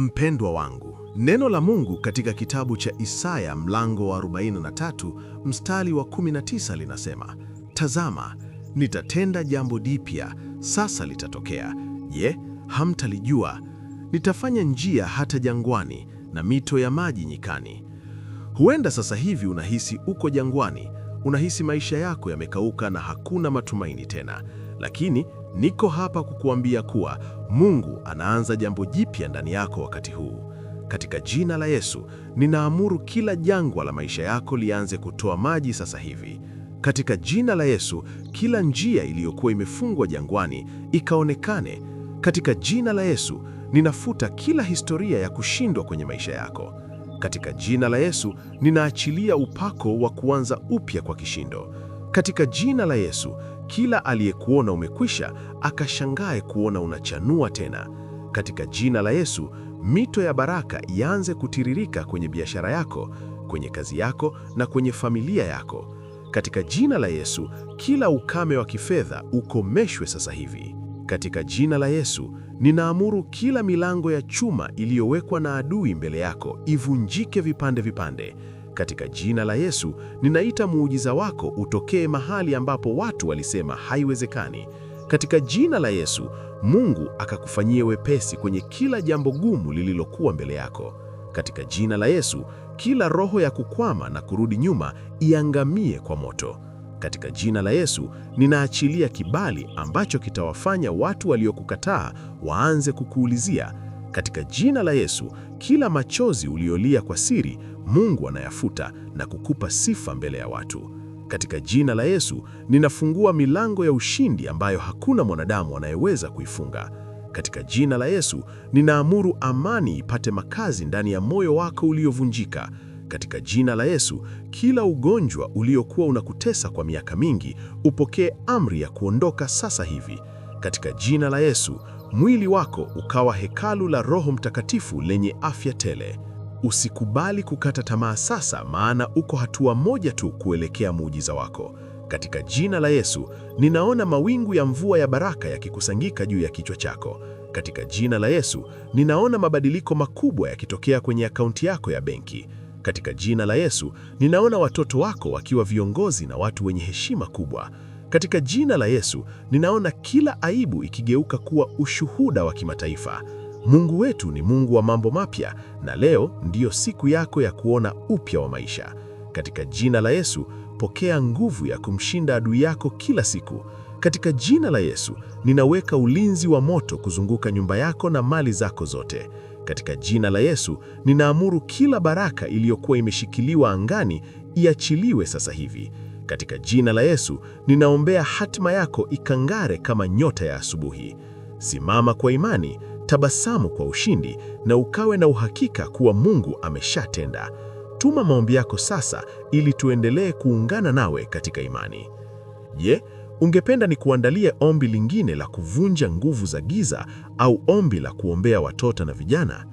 Mpendwa wangu, neno la Mungu katika kitabu cha Isaya mlango wa 43 mstari wa 19 linasema, "Tazama, nitatenda jambo jipya, sasa litatokea. Je, hamtalijua? Nitafanya njia hata jangwani na mito ya maji nyikani." Huenda sasa hivi unahisi uko jangwani, unahisi maisha yako yamekauka na hakuna matumaini tena. Lakini niko hapa kukuambia kuwa Mungu anaanza jambo jipya ndani yako wakati huu. Katika jina la Yesu, ninaamuru kila jangwa la maisha yako lianze kutoa maji sasa hivi. Katika jina la Yesu, kila njia iliyokuwa imefungwa jangwani ikaonekane. Katika jina la Yesu, ninafuta kila historia ya kushindwa kwenye maisha yako. Katika jina la Yesu, ninaachilia upako wa kuanza upya kwa kishindo. Katika jina la Yesu, kila aliyekuona umekwisha akashangae kuona unachanua tena. Katika jina la Yesu, mito ya baraka ianze kutiririka kwenye biashara yako, kwenye kazi yako na kwenye familia yako. Katika jina la Yesu, kila ukame wa kifedha ukomeshwe sasa hivi. Katika jina la Yesu, ninaamuru kila milango ya chuma iliyowekwa na adui mbele yako ivunjike vipande vipande. Katika jina la Yesu, ninaita muujiza wako utokee mahali ambapo watu walisema haiwezekani. Katika jina la Yesu, Mungu akakufanyie wepesi kwenye kila jambo gumu lililokuwa mbele yako. Katika jina la Yesu, kila roho ya kukwama na kurudi nyuma iangamie kwa moto. Katika jina la Yesu, ninaachilia kibali ambacho kitawafanya watu waliokukataa waanze kukuulizia. Katika jina la Yesu, kila machozi uliolia kwa siri, Mungu anayafuta na kukupa sifa mbele ya watu. Katika jina la Yesu, ninafungua milango ya ushindi ambayo hakuna mwanadamu anayeweza kuifunga. Katika jina la Yesu, ninaamuru amani ipate makazi ndani ya moyo wako uliovunjika. Katika jina la Yesu, kila ugonjwa uliokuwa unakutesa kwa miaka mingi, upokee amri ya kuondoka sasa hivi. Katika jina la Yesu, mwili wako ukawa hekalu la Roho Mtakatifu lenye afya tele. Usikubali kukata tamaa sasa, maana uko hatua moja tu kuelekea muujiza wako. Katika jina la Yesu, ninaona mawingu ya mvua ya baraka yakikusanyika juu ya kichwa chako. Katika jina la Yesu, ninaona mabadiliko makubwa yakitokea kwenye akaunti yako ya benki. Katika jina la Yesu, ninaona watoto wako wakiwa viongozi na watu wenye heshima kubwa. Katika jina la Yesu, ninaona kila aibu ikigeuka kuwa ushuhuda wa kimataifa. Mungu wetu ni Mungu wa mambo mapya, na leo ndiyo siku yako ya kuona upya wa maisha. Katika jina la Yesu, pokea nguvu ya kumshinda adui yako kila siku. Katika jina la Yesu, ninaweka ulinzi wa moto kuzunguka nyumba yako na mali zako zote. Katika jina la Yesu, ninaamuru kila baraka iliyokuwa imeshikiliwa angani iachiliwe sasa hivi. Katika jina la Yesu, ninaombea hatima yako ikang'are kama nyota ya asubuhi. Simama kwa imani, tabasamu kwa ushindi, na ukawe na uhakika kuwa Mungu ameshatenda. Tuma maombi yako sasa ili tuendelee kuungana nawe katika imani. Je, ungependa nikuandalie ombi lingine la kuvunja nguvu za giza au ombi la kuombea watoto na vijana?